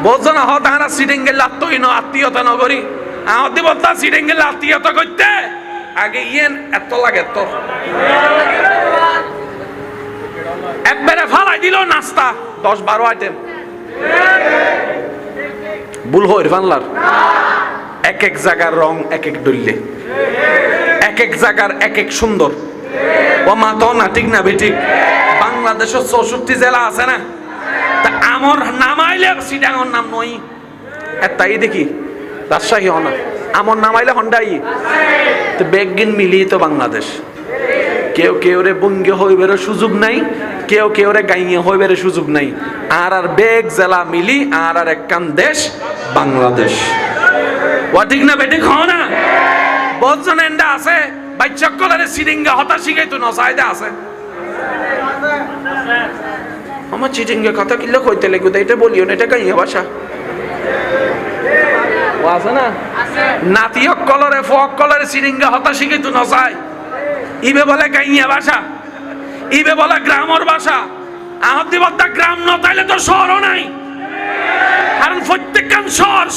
বোঝো না তাহারা সিটিং গেলে আত্মীয়তা নগরী আহতি বলতা সিটিং গেলে আত্মীয়তা করতে আগে ইয়েন এত লাগে তোর একবারে ফালাই দিল নাস্তা 10-12 আইটেম ভুল হইর বাংলার এক এক জায়গার রং এক এক ডললে এক এক জায়গার এক এক সুন্দর ও মা তো না ঠিক না বেঠিক বাংলাদেশের 64 জেলা আছে না তা আমার নামাইলে সিটাঙ্গর নাম নই এটাই দেখি রাজশাহী হনা আমার নামাইলে হন্ডাই তো বেগিন মিলিয়ে তো বাংলাদেশ কেউ কেউ রে বঙ্গে হইবের সুযোগ নাই কেউ কেউ রে গাইয়ে হইবের সুযোগ নাই আর বেগ জেলা মিলি আর একখান দেশ বাংলাদেশ ও ঠিক না বেঠিক হ না বলছেন এন্ডা আছে বাচ্চা কলারে সিরিঙ্গা হতা শিখাই তো নসাইদা আছে আমার চিটিঙ্গে কথা কিল্লো কইতে লাগবে এটা বলিও না এটা গাইয়া ভাষা ও আছে না নাতিয়ক কলরে ফক কলরে সিরিঙ্গা হতা শিখাই তো নসাই ইবে বলে গাইয়া ভাষা ইবে বলে গ্রামের ভাষা আহতি বদ্দা গ্রাম নতাইলে তো শহরও নাই কারণ প্রত্যেকখান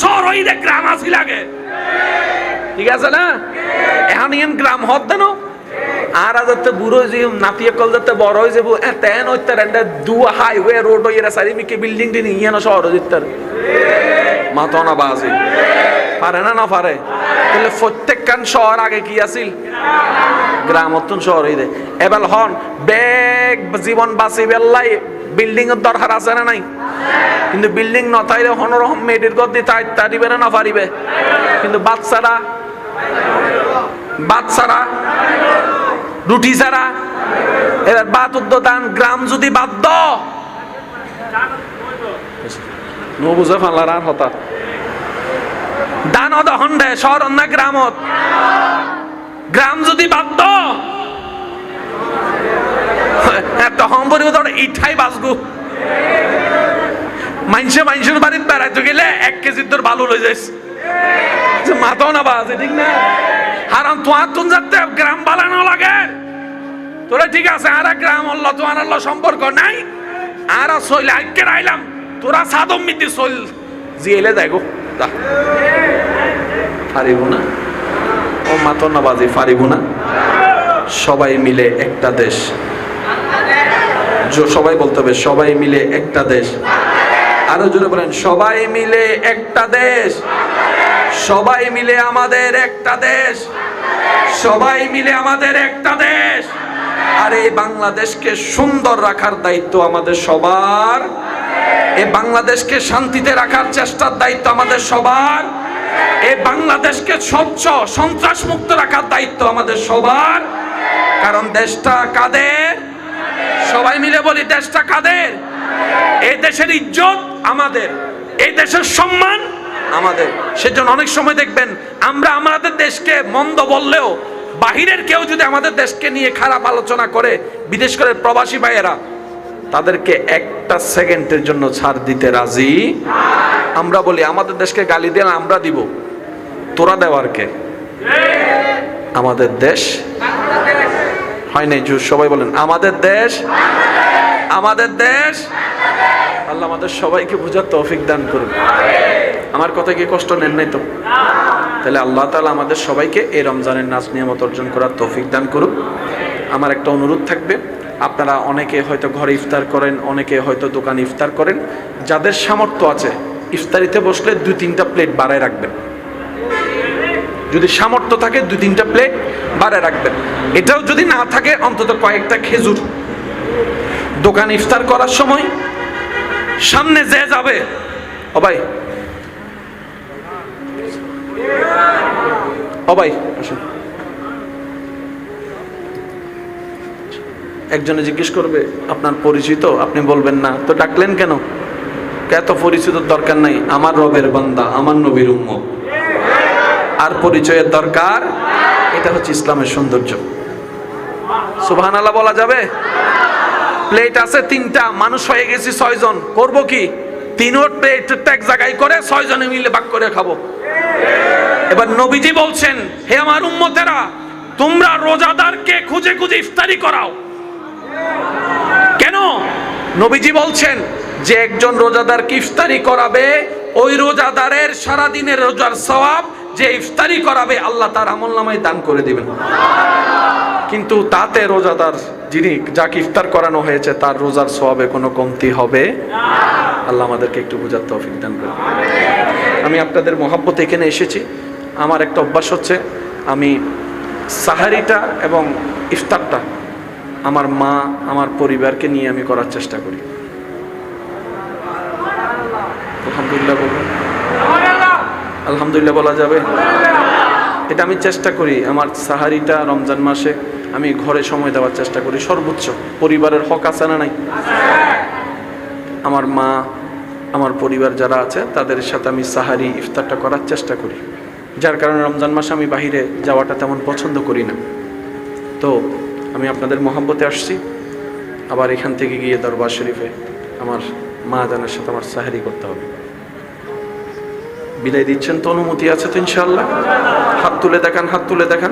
শহর ওই রে গ্রাম আসি লাগে ঠিক আছে না এখন ইন গ্রাম হত দেন আর আজতে বুড়ো যে নাতিয়ে কল যাতে বড় হয়ে যাবো তেন হইতে রেন্ডা দু হাইওয়ে রোড হইরা চারিদিকে বিল্ডিং দিন ইয়ানো শহর হইতে মাথা না বাজে পারে না পারে তাহলে প্রত্যেকখান শহর আগে কি আছিল গ্রাম অত্যন্ত শহর হই দে এবার হন বেগ জীবন বাঁচি বেল্লাই বিল্ডিং এর দরকার আছে না নাই কিন্তু বিল্ডিং নতাইলে হনরকম মেডির গদি তাই দিবে না পারিবে কিন্তু বাচ্চারা রুটি ছাড়া এবার বাত উদ্যোদান গ্রাম যদি বাধ্য নো বুঝে ফালার আর হতা দান দহন দে শহর না গ্রামত গ্রাম যদি বাধ্য তখন বলবো তোর ইঠাই বাঁচগু মানুষের বাড়িতে বেড়াইতে গেলে 1 কেজি তোর ভালো লই যাইস মাথাও না বাজে ঠিক না হারাম তোমার তুন যাতে গ্রাম বালানো লাগে তোরা ঠিক আছে আর গ্রাম আল্লাহ তোমার আল্লাহ সম্পর্ক নাই আর সইলে আইকে রাইলাম তোরা সাদম মিতি সইল জিয়েলে দেখো পারিব না ও মাথা না বাজে পারিব না সবাই মিলে একটা দেশ সবাই বলতে হবে সবাই মিলে একটা দেশ আরো জোরে বলেন সবাই মিলে একটা দেশ সবাই মিলে আমাদের একটা দেশ সবাই মিলে আমাদের একটা দেশ আর এই বাংলাদেশকে সুন্দর রাখার দায়িত্ব আমাদের সবার এই বাংলাদেশকে শান্তিতে রাখার চেষ্টার দায়িত্ব আমাদের সবার এই বাংলাদেশকে স্বচ্ছ সন্ত্রাস মুক্ত রাখার দায়িত্ব আমাদের সবার কারণ দেশটা কাদের সবাই মিলে বলি দেশটা কাদের এই দেশের ইজ্জত আমাদের এই দেশের সম্মান আমাদের সেজন্য অনেক সময় দেখবেন আমরা আমাদের দেশকে মন্দ বললেও বাহিরের কেউ যদি আমাদের দেশকে নিয়ে খারাপ আলোচনা করে বিশেষ করে প্রবাসী ভাইয়েরা তাদেরকে একটা সেকেন্ডের জন্য ছাড় দিতে রাজি আমরা বলি আমাদের দেশকে গালি দেন আমরা দিব তোরা দেওয়ার কে আমাদের দেশ হয় নাই সবাই বলেন আমাদের দেশ আমাদের দেশ আল্লাহ আমাদের সবাইকে বোঝার তৌফিক দান করুন আমার কথা কি কষ্ট নেন নাই তো তাহলে আল্লাহ তাআলা আমাদের সবাইকে এই রমজানের নাজ নিয়ামত অর্জন করার তৌফিক দান করুন আমার একটা অনুরোধ থাকবে আপনারা অনেকে হয়তো ঘরে ইফতার করেন অনেকে হয়তো দোকানে ইফতার করেন যাদের সামর্থ্য আছে ইফতারিতে বসলে 2-3টা প্লেট বাড়ায় রাখবেন যদি সামর্থ্য থাকে 2-3টা প্লেট বাড়ায় রাখবেন এটাও যদি না থাকে অন্তত কয়েকটা খেজুর দোকানে ইফতার করার সময় সামনে যে যাবে ও ভাই আসুন একজনে জিজ্ঞেস করবে আপনার পরিচিত আপনি বলবেন না তো ডাকলেন কেন এত পরিচিত দরকার নাই আমার রবের বান্দা আমার নবীর উম্মত আর পরিচয়ের দরকার এটা হচ্ছে ইসলামের সৌন্দর্য সুবহানাল্লাহ বলা যাবে প্লেট আছে 3টা মানুষ হয়ে গেছি 6 জন করব কি 3 প্লেট এক জায়গায় করে 6 জনে মিলে ভাগ করে খাবো এবার নবীজি বলছেন হে আমার উম্মতেরা তোমরা রোজাদারকে খুঁজে খুঁজে ইফতারি করাও কেন নবীজি বলছেন যে একজন রোজাদারকে ইফতারি করাবে, ওই রোজাদারের সারাদিনের রোজার সওয়াব যে ইফতারি করাবে আল্লাহ তার আমলনামায় দান করে দিবেন। কিন্তু তাতে রোজাদার যিনি যাকে ইফতার করানো হয়েছে তার রোজার সওয়াবে কোনো কমতি হবে না। আল্লাহ আমাদেরকে একটু বোঝার তৌফিক দান করুন। আমি আপনাদের মহব্বতে এখানে এসেছি। আমার একটা অভ্যাস হচ্ছে, আমি সাহারিটা এবং ইফতারটা আমার মা আমার পরিবারকে নিয়ে আমি করার চেষ্টা করি। আলহামদুলিল্লাহ বলুন, আলহামদুলিল্লাহ বলা যাবে? এটা আমি চেষ্টা করি। আমার সাহারিটা রমজান মাসে আমি ঘরে সময় দেওয়ার চেষ্টা করি সর্বোচ্চ। পরিবারের হক আছে না নাই? আমার মা আমার পরিবার যারা আছে তাদের সাথে আমি সাহারি ইফতারটা করার চেষ্টা করি, যার কারণে রমজান মাসে আমি বাহিরে যাওয়াটা তেমন পছন্দ করি না। তো আমি আপনাদের মহব্বতে আসছি, আবার এখান থেকে গিয়ে দরবার শরীফে আমার মা জানের সাথে আমার সাহারি করতে হবে। বিদায় দিচ্ছেন তো? অনুমতি আছে তো ইনশাআল্লাহ? হাত তুলে দেখান, হাত তুলে দেখান।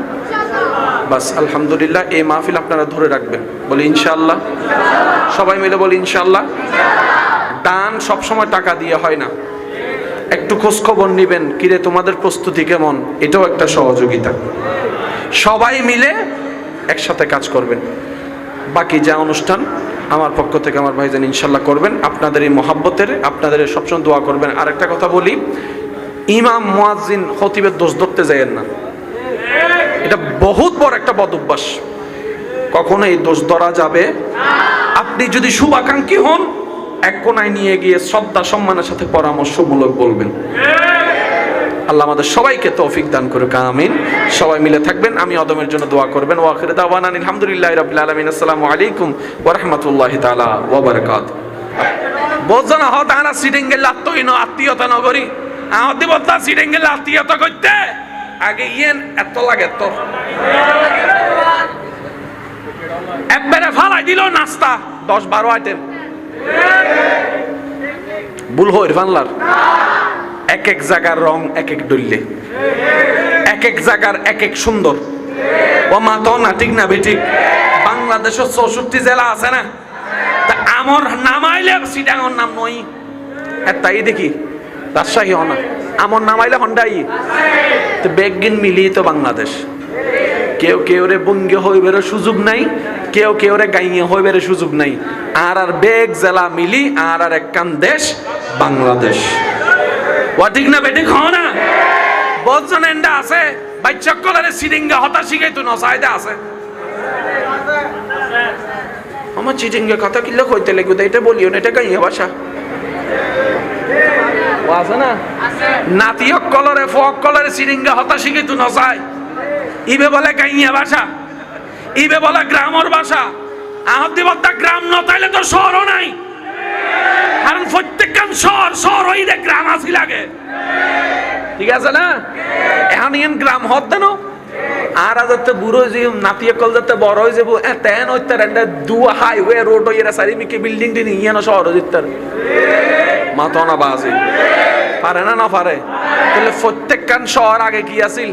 বাস আলহামদুলিল্লাহ। এই মাহফিল আপনারা ধরে রাখবেন, বলি ইনশাআল্লাহ। সবাই মিলে বলি ইনশাআল্লাহ। দান সবসময় টাকা দিয়ে হয় না, একটু খোঁজ খবর নিবেন, কিরে তোমাদের প্রস্তুতি কেমন, এটাও একটা সহযোগিতা। সবাই মিলে একসাথে কাজ করবেন। বাকি যা অনুষ্ঠান আমার পক্ষ থেকে আমার ভাইজান ইনশাল্লাহ করবেন। আপনাদের এই মহাব্বতের, আপনাদের সবসময় দোয়া করবেন। আর একটা কথা বলি, ইমাম মুয়াজ্জিন খতিবের দোষ ধরতে যায়েন না, এটা বহুত বড় একটা বদ অভ্যাস। কখনো এই দোষ ধরা যাবে। আপনি যদি শুভাকাঙ্ক্ষী হন, এক কোনায় নিয়ে গিয়ে শ্রদ্ধা সম্মানের সাথে পরামর্শমূলক বলবেন। আল্লাহ আমাদের সবাইকে তৌফিক দান করুক, আমিন। সবাই মিলে থাকবেন, আমি অদমের জন্য দোয়া করবেন। ওয়া আখিরু দাওয়ানা আলহামদুলিল্লাহি রাব্বিল আলামিন। আসসালামু আলাইকুম ওয়া রাহমাতুল্লাহি তাআলা ওয়া বারাকাতুহু। বোঝনা হত আনা সিটিং গেল আত্মীয়তা নগরী আহদি বলতা সিটিং গেল আত্মীয়তা করতে আগে ইয়েন এত লাগে তো একবারে ফালাই দিল নাস্তা 10-12 আইটেম। ভুল হয় বাংলার। এক এক জায়গার রং এক এক ডললে, এক এক জায়গার এক এক সুন্দর। ও মা তো না, ঠিক না বেঠিক? বাংলাদেশের 64 জেলা আছে না, তা আমার নামাইলে সিটাঙ্গর নাম নই, তাই দেখি রাজশাহী হনা আমার নামাইলে হন্ডাই তো বেগিন মিলিয়ে তো বাংলাদেশ। কেউ কেউ রে বঙ্গে হইবের সুযোগ নাই, কেউ কেউ রে গাইয়ে হইবের সুযোগ নাই। আর বেগ জেলা মিলি আর একখান দেশ বাংলাদেশ। ওয়া ঠিক না বেঠিক? হ না? বলছেন এন্ডা আছে বাচ্চা কলারে সিডিঙ্গা হতা শিখাই তো নসাইদা আছে। আমার চিটিঙ্গা কথা কিল্লা কইতে লাগবে, এটা বলিও না, এটা গাইয়া ভাষা ও আছে না? নাতিয়ক কলরে ফক কলরে সিডিঙ্গা হতা শিখাই তো নসাই, ইবে বলে গাইয়া ভাষা, ইবে বলে গ্রামের ভাষা। আহদি বলতা গ্রাম নতাইলে তো শহরও নাই, কারণ প্রত্যেকখান শহর ওই রে গ্রাম আসি লাগে, ঠিক আছে না? এখন ইন গ্রাম হত দেন আর যাতে বুড়ো যে নাতিয়ে কল যাতে বড় হয়ে যাবো তেন হইতার দু হাইওয়ে রোড হইয়া চারিদিকে বিল্ডিং দিন ইয়ে শহর জিতার মাথা না বাজে পারে না, না পারে? তাহলে প্রত্যেকখান শহর আগে কি আছিল?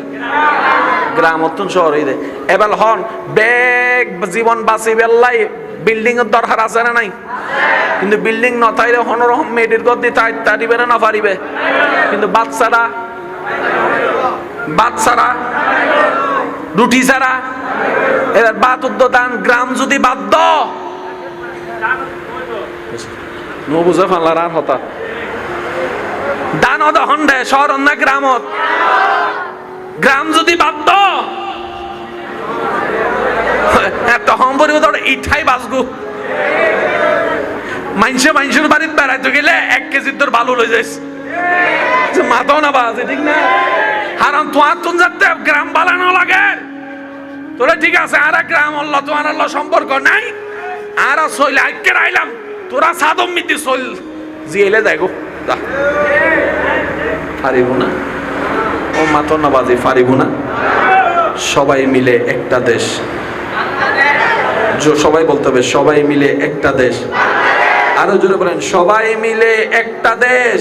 গ্রাম অত্যন শহর হয়ে যায়। এবার হন বেগ জীবন বাঁচি বেল্লাই বিল্ডিং এর দরকার আছে না নাই? কিন্তু বিল্ডিং নথাইলে হনরকম মেয়েদের গদি তারিবে না, না পারিবে? কিন্তু বাচ্চারা রুটি ছাড়া এবার বাত উদ্যোদান গ্রাম যদি বাধ্য বুঝে ফাল্লার আর হতা দান হন্ডে শহর না গ্রামত গ্রাম যদি বাধ্য তখন পরিবর্তন ইঠাই বাঁচগু। মানুষের বাড়িতে বেড়াইতে গেলে 1 কেজির তোর ভালো লই যাইস, মাথাও না বাজে, ঠিক না? কারণ তোমার তুন যাতে গ্রাম বালানো লাগে তোরা, ঠিক আছে? আর গ্রাম আল্লাহ তোমার আল্লাহ সম্পর্ক নাই, আর সইল আইকে রাইলাম তোরা সাদম মিতি সইল জিয়েলে যাই গো পারিব না। ও মাথা না বাজে পারিব না। সবাই মিলে একটা দেশ, সবাই বলতে হবে সবাই মিলে একটা দেশ। আরো জোরে বলেন সবাই মিলে একটা দেশ,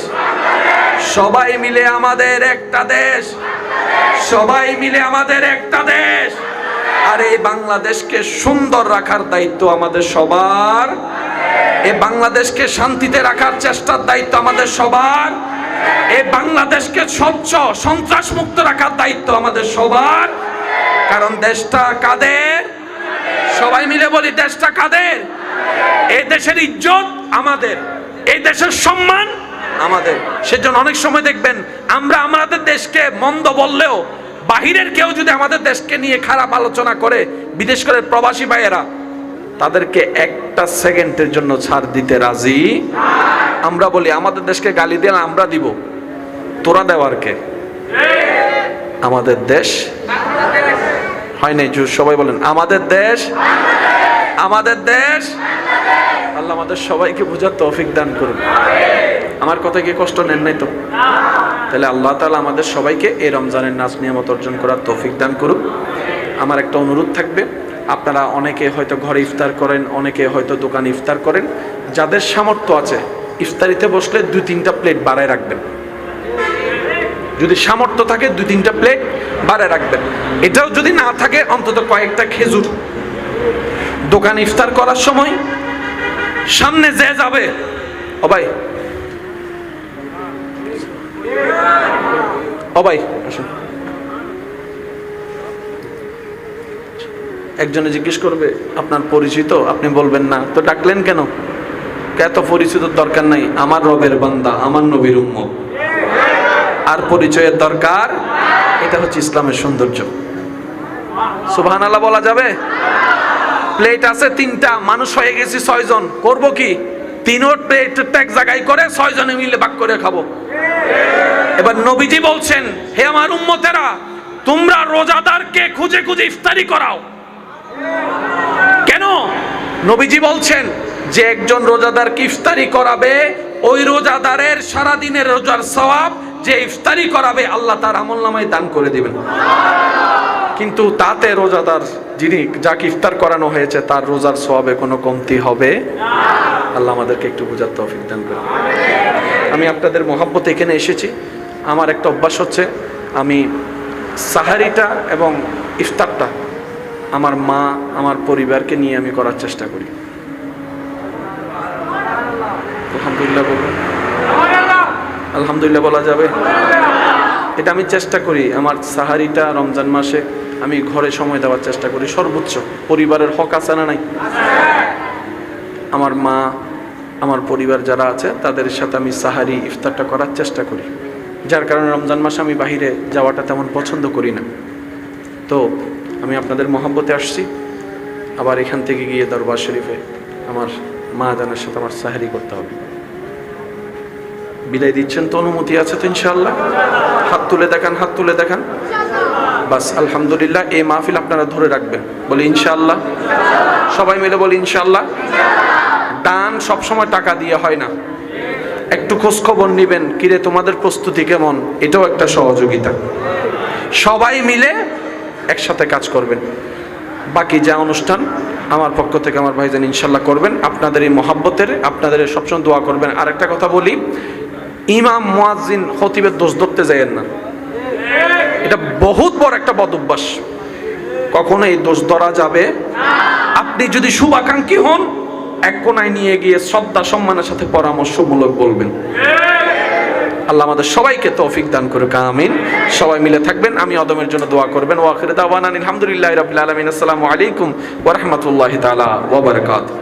সবাই মিলে আমাদের একটা দেশ, সবাই মিলে আমাদের একটা দেশ। আর এই বাংলাদেশকে সুন্দর রাখার দায়িত্ব আমাদের সবার। এই বাংলাদেশকে শান্তিতে রাখার চেষ্টার দায়িত্ব আমাদের সবার। এই বাংলাদেশকে স্বচ্ছ সন্ত্রাস মুক্ত রাখার দায়িত্ব আমাদের সবার। কারণ দেশটা কাদের? সবাই মিলে বলি, দেশটা কাদের? এই দেশের ইজ্জত আমাদের, এই দেশের সম্মান আমাদের। সেজন্য অনেক সময় দেখবেন আমরা আমাদের দেশকে মন্দ বললেও বাহিরের কেউ যদি আমাদের দেশকে নিয়ে খারাপ আলোচনা করে, বিদেশ করে প্রবাসী ভাইয়েরা, তাদেরকে একটা সেকেন্ডের জন্য ছাড় দিতে রাজি। আমরা বলি আমাদের দেশকে গালি দিলে আমরা দিব, তোরা দেওয়ার কে? আমাদের দেশ হয় নাই। সবাই বলেন আমাদের দেশ, আমাদের দেশ। আল্লাহ আমাদের সবাইকে বুঝার তৌফিক দান করুন। আমার কথা কি কষ্ট নেন নাই তো? তাহলে আল্লাহ তাআলা আমাদের সবাইকে এই রমজানের নাজ নিয়ামত অর্জন করার তৌফিক দান করুন। আমার একটা অনুরোধ থাকবে, আপনারা অনেকে হয়তো ঘরে ইফতার করেন, অনেকে হয়তো দোকানে ইফতার করেন, যাদের সামর্থ্য আছে ইফতারিতে বসলে 2-3টা প্লেট বাড়ায় রাখবেন। যদি সামর্থ্য থাকে 2-3টা প্লেট বাড়ায় রাখবেন। এটাও যদি না থাকে অন্তত কয়েকটা খেজুর। দোকানে ইফতার করার সময় সামনে যে যাবে, ও ভাই ও ভাই আসুন, একজনে জিজ্ঞেস করবে আপনার পরিচিত, আপনি বলবেন না তো ডাকলেন কেন? এত পরিচিত দরকার নাই, আমার রবের বান্দা, আমার নবীর উম্মত, আর পরিচয়ের দরকার। এটা হচ্ছে ইসলামের সৌন্দর্য। সুবহানাল্লাহ বলা যাবে? প্লেট আছে 3টা, মানুষ হয়ে গেছি 6 জন, করব কি? 3 প্লেট এক জায়গায় করে 6 জনে মিলে ভাগ করে খাবো। এবার নবীজি বলছেন, হে আমার উম্মতেরা, তোমরা রোজাদারকে খুঁজে খুঁজে ইফতারি করাও। কেন? নবীজি বলছেন যে একজন রোজাদারকে ইফতারি করাবে, ওই রোজাদারের সারা দিনের রোজার সওয়াব যে ইফতারি করাবে আল্লাহ তার আমলনামায় দান করে দিবেন। কিন্তু তাতে রোজাদার যিনি যাকে ইফতার করানো হয়েছে তার রোজার সওয়াবে কোনো কমতি হবে? আল্লাহ আমাদেরকে একটু বোঝার তৌফিক দান করুন। আমি আপনাদের মহব্বতে এখানে এসেছি। আমার একটা অভ্যাস হচ্ছে, আমি সাহারিটা এবং ইফতারটা আমার মা, আমার পরিবারকে নিয়ে আমি করার চেষ্টা করি। আলহামদুলিল্লাহ বলুন, আলহামদুলিল্লাহ বলা যাবে? এটা আমি চেষ্টা করি। আমার সাহারিটা রমজান মাসে আমি ঘরে সময় দেওয়ার চেষ্টা করি সর্বোচ্চ। পরিবারের হক আছে না নাই? আমার মা, আমার পরিবার যারা আছে তাদের সাথে আমি সাহারি ইফতারটা করার চেষ্টা করি। যার কারণে রমজান মাসে আমি বাহিরে যাওয়াটা তেমন পছন্দ করি না। তো আমি আপনাদের মহব্বতে আসছি, আবার এখান থেকে গিয়ে দরবার শরীফে আমার মা জানার সাথে আমার সাহারি করতে হবে। বিদায় দিচ্ছেন তো? অনুমতি আছে তো ইনশাআল্লাহ? হাত তুলে দেখান, হাত তুলে দেখান। বাস আলহামদুলিল্লাহ। এই মাহফিল আপনারা ধরে রাখবেন, বলি ইনশাআল্লাহ। সবাই মিলে বলি ইনশাআল্লাহ। দান সবসময় টাকা দিয়ে হয় না, একটু খোঁজ খবর নিবেন, কিরে তোমাদের প্রস্তুতি কেমন, এটাও একটা সহযোগিতা। সবাই মিলে একসাথে কাজ করবেন। বাকি যা অনুষ্ঠান আমার পক্ষ থেকে আমার ভাইজান ইনশাল্লাহ করবেন। আপনাদের এই মহাব্বতের, আপনাদের সবসময় দোয়া করবেন। আর একটা কথা বলি, ইমাম, মুয়াজ্জিন, খতিবের দোষ ধরতে যায়েন না। এটা বহুত বড় একটা বদ অভ্যাস, কখনো এই দোষ ধরা যাবে। আপনি যদি শুভাকাঙ্ক্ষী হন, এক কোনায় নিয়ে গিয়ে শ্রদ্ধা সম্মানের সাথে পরামর্শমূলক বলবেন। আল্লাহ আমাদের সবাইকে তৌফিক দান করুক, আমিন। সবাই মিলে থাকবেন, আমি অদমের জন্য দোয়া করবেন। ওয়া আখিরু দাওয়ানা আলহামদুলিল্লাহি রাব্বিল আলামিন। আসসালামু আলাইকুম ওয়া রাহমাতুল্লাহি তাআলা ওয়া বারাকাতুহু।